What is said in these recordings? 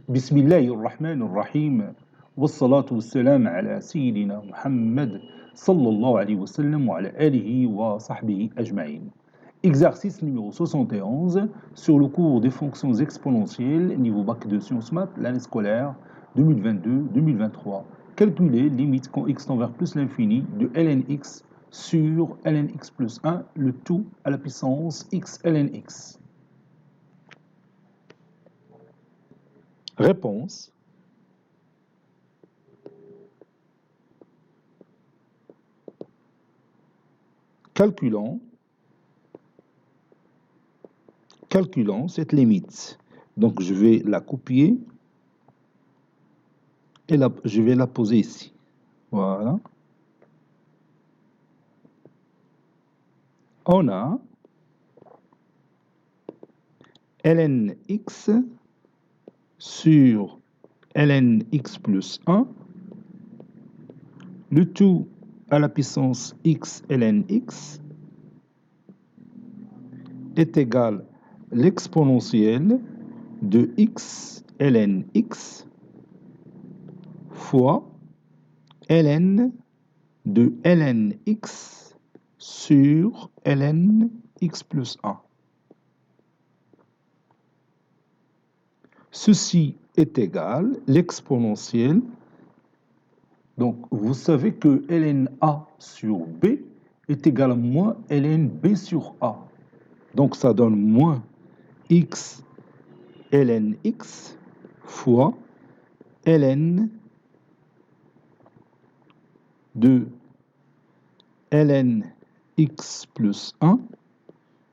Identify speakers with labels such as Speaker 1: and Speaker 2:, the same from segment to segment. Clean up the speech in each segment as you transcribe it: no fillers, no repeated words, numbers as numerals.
Speaker 1: بسم الله الرحمن الرحيم والصلاة والسلام على سيدنا محمد صلى الله عليه وسلم وعلى آله وصحبه أجمعين. Exercice numéro 71 sur le cours des fonctions exponentielles niveau bac de sciences maths l'année scolaire 2022-2023. Calculer limite quand x tend vers plus l'infini de ln x sur ln x plus 1, le tout à la puissance x ln x. Réponse. Calculant cette limite. Donc je vais la copier et je vais la poser ici. Voilà. On a ln x sur ln x plus 1, le tout à la puissance x ln x est égal à l'exponentielle de x ln x fois ln de ln x sur ln x plus 1. Ceci est égal à l'exponentielle. Donc, vous savez que ln A sur B est égal à moins ln B sur A. Donc, ça donne moins x ln x fois ln de ln x plus 1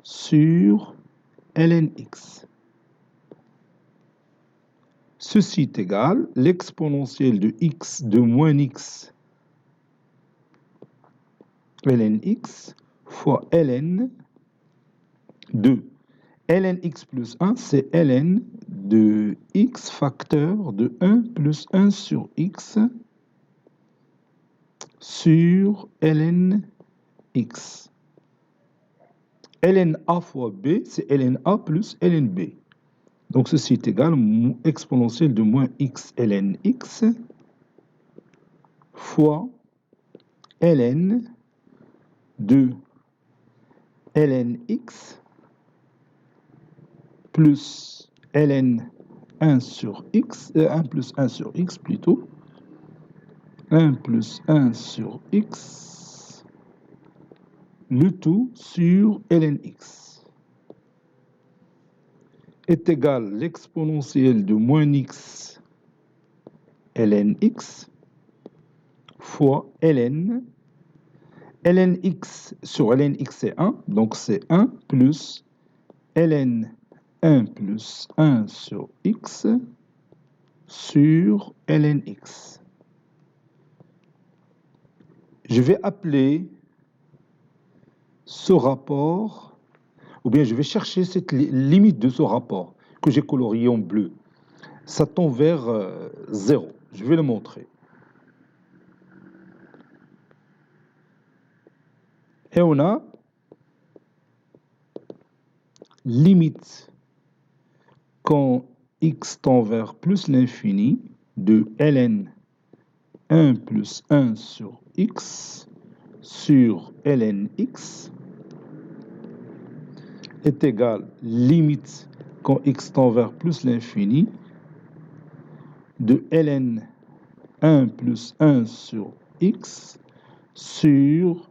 Speaker 1: sur ln x. Ceci est égal à l'exponentielle de x de moins x ln x fois ln de ln x plus 1, c'est ln de x facteur de 1 plus 1 sur x sur ln x. ln a fois b, c'est ln a plus ln b. Donc ceci est égal à exponentielle de moins x ln x fois ln de ln x plus ln 1 sur x, 1 plus 1 sur x plutôt, 1 plus 1 sur x, le tout sur ln x est égal à l'exponentielle de moins x ln x fois ln x sur ln x c'est 1, donc c'est 1 plus ln 1 plus 1 sur x sur ln x. Je vais appeler ce rapport, ou bien je vais chercher cette limite de ce rapport que j'ai colorié en bleu. Ça tend vers 0. Je vais le montrer. Et on a limite quand x tend vers plus l'infini de ln 1 plus 1 sur x sur ln x est égal limite quand x tend vers plus l'infini de ln 1 plus 1 sur x sur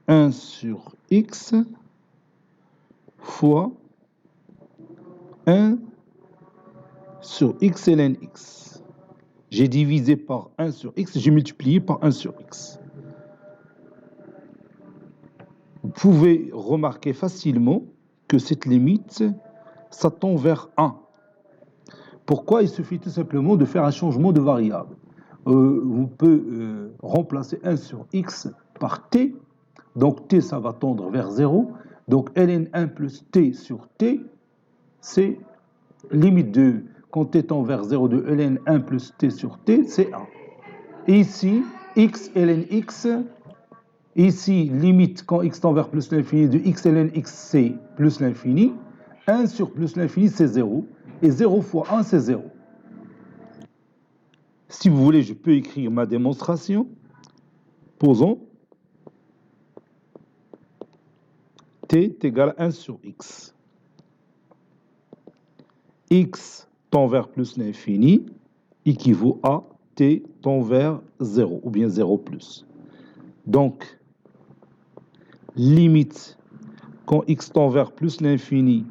Speaker 1: 1 sur x fois 1 sur x ln x. J'ai divisé par 1 sur x, j'ai multiplié par 1 sur x. Vous pouvez remarquer facilement que cette limite, ça tend vers 1. Pourquoi? Il suffit tout simplement de faire un changement de variable. Vous pouvez remplacer 1 sur x par t. Donc t, ça va tendre vers 0. Donc ln 1 plus t sur t, c'est limite de, quand t tend vers 0 de ln 1 plus t sur t, c'est 1. Et ici, x ln x, ici, limite quand x tend vers plus l'infini de x ln x, c'est plus l'infini. 1 sur plus l'infini, c'est 0. Et 0 fois 1, c'est 0. Si vous voulez, je peux écrire ma démonstration. Posons t est égal à 1 sur x. X tend vers plus l'infini équivaut à t tend vers 0 ou bien 0 plus. Donc, limite quand x tend vers plus l'infini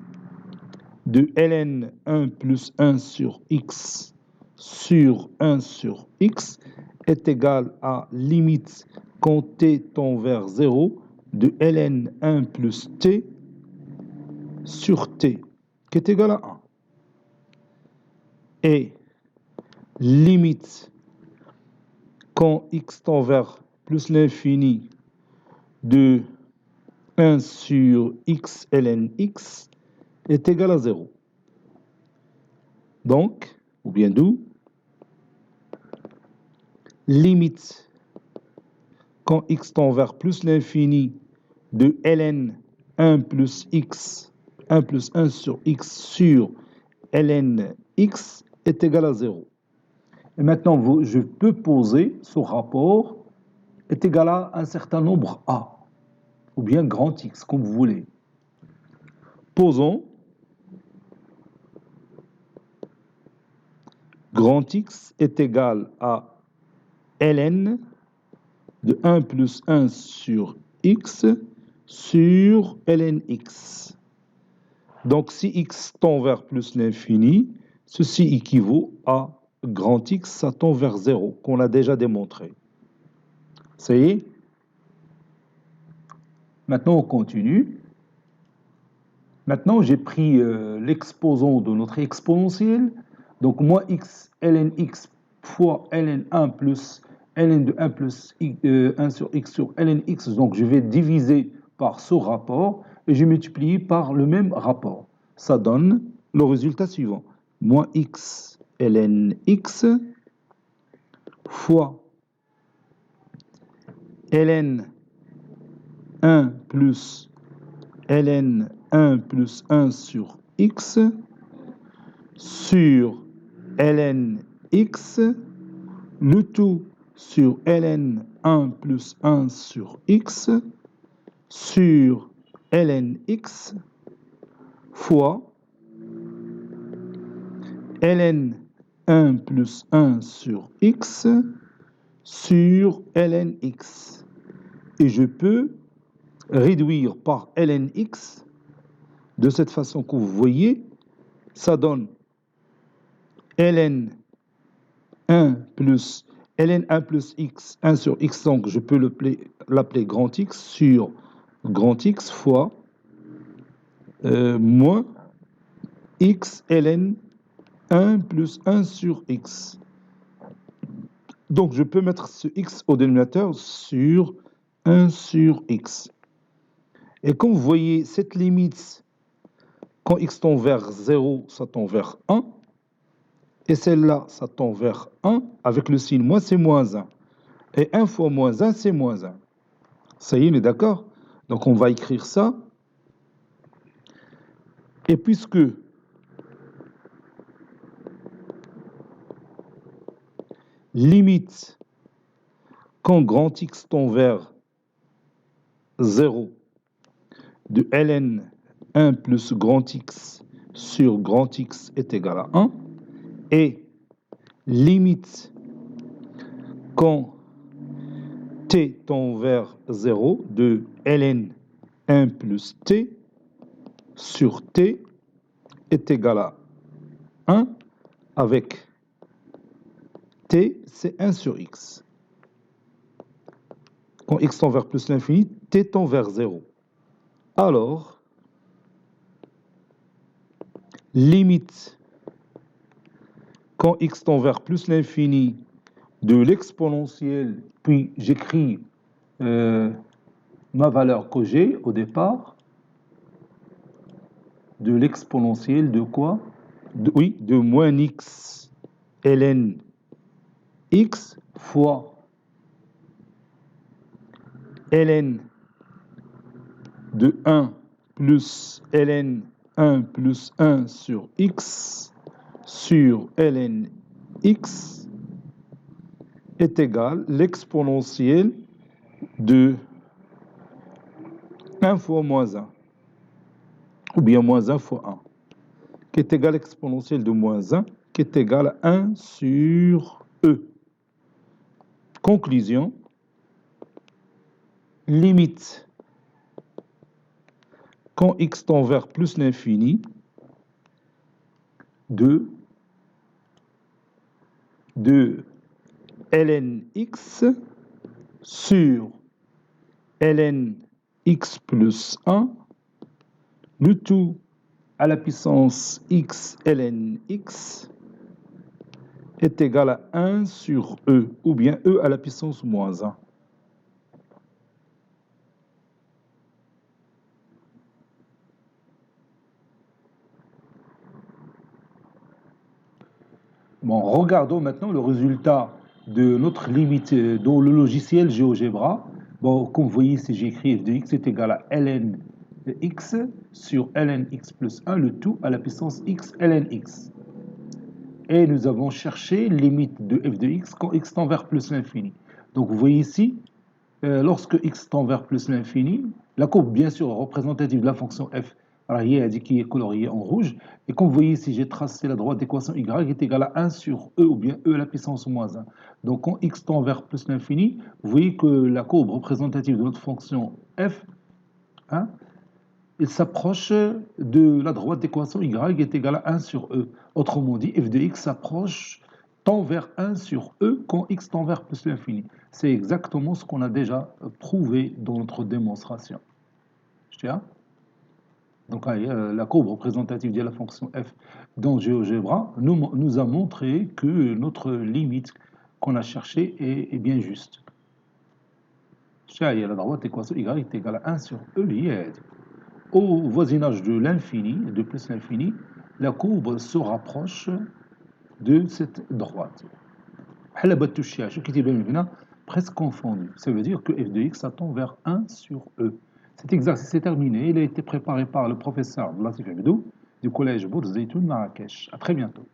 Speaker 1: de ln 1 plus 1 sur x sur 1 sur x est égal à limite quand t tend vers 0 de ln 1 plus t sur t, qui est égal à 1. Et limite quand x tend vers plus l'infini de 1 sur x ln x est égal à 0. Donc, ou bien d'où, limite quand x tend vers plus l'infini de ln 1 plus x, 1 plus 1 sur x sur ln x est égal à 0. Et maintenant, je peux poser ce rapport est égal à un certain nombre a, ou bien grand X, comme vous voulez. Posons grand X est égal à ln de 1 plus 1 sur x sur ln x. Donc, si x tend vers plus l'infini, ceci équivaut à grand X, ça tend vers 0, qu'on a déjà démontré. Ça y est? Maintenant, on continue. Maintenant, j'ai pris l'exposant de notre exponentielle. Donc, moins x ln x fois ln 1 plus ln de 1 plus 1 sur x sur ln x. Donc, je vais diviser par ce rapport et je multiplie par le même rapport. Ça donne le résultat suivant. Moins x ln x fois ln 1 plus ln 1 plus 1 sur x sur ln x, le tout sur ln 1 plus 1 sur x sur ln x fois ln 1 plus 1 sur x sur ln x. Et je peux réduire par ln x de cette façon que vous voyez, ça donne ln 1 plus ln 1 plus x, 1 sur x, donc je peux l'appeler grand X sur grand X fois moins x ln 1 plus 1 sur x. Donc je peux mettre ce x au dénominateur sur 1 sur x. Et comme vous voyez, cette limite, quand x tend vers 0, ça tend vers 1. Et celle-là, ça tend vers 1. Avec le signe moins, c'est moins 1. Et 1 fois moins 1, c'est moins 1. Ça y est, on est d'accord? Donc on va écrire ça. Et puisque limite quand grand X tend vers 0 de ln 1 plus grand X sur grand X est égal à 1, et limite quand t tend vers 0 de ln 1 plus t sur t est égal à 1, avec t, c'est 1 sur x. Quand x tend vers plus l'infini, t tend vers 0. Alors, limite quand x tend vers plus l'infini de l'exponentielle, puis j'écris ma valeur que j'ai au départ, de l'exponentielle de quoi? Oui, de moins x ln x fois ln de 1 plus ln 1 plus 1 sur x sur ln x est égal à l'exponentielle de 1 fois moins 1, ou bien moins 1 fois 1, qui est égal à l'exponentielle de moins 1, qui est égal à 1 sur e. Conclusion, limite quand x tend vers plus l'infini de ln x sur ln x plus 1, le tout à la puissance x ln x est égal à 1 sur e, ou bien e à la puissance moins 1. Bon, regardons maintenant le résultat de notre limite dans le logiciel GeoGebra. Bon, comme vous voyez ici, j'ai écrit f de x est égal à ln x sur ln x plus 1, le tout à la puissance x ln x. Et nous avons cherché limite de f de x quand x tend vers plus l'infini. Donc vous voyez ici, lorsque x tend vers plus l'infini, la courbe bien sûr représentative de la fonction f qui est coloriée en rouge. Et comme vous voyez ici, j'ai tracé la droite d'équation y est égale à 1 sur e, ou bien e à la puissance moins 1. Donc quand x tend vers plus l'infini, vous voyez que la courbe représentative de notre fonction f, hein, il s'approche de la droite d'équation y est égale à 1 sur e. Autrement dit, f de x s'approche, tend vers 1 sur e quand x tend vers plus l'infini. C'est exactement ce qu'on a déjà prouvé dans notre démonstration. Donc la courbe représentative de la fonction f dans GeoGebra nous a montré que notre limite qu'on a cherchée est bien juste. La droite d'équation y est égale à 1 sur e lié. Au voisinage de l'infini, de plus l'infini, la courbe se rapproche de cette droite. Presque confondu. Ça veut dire que f de x tend vers 1 sur e. Cet exercice est terminé. Il a été préparé par le professeur Latif Abdou du collège Bourz Zeytoun Marrakech. À très bientôt.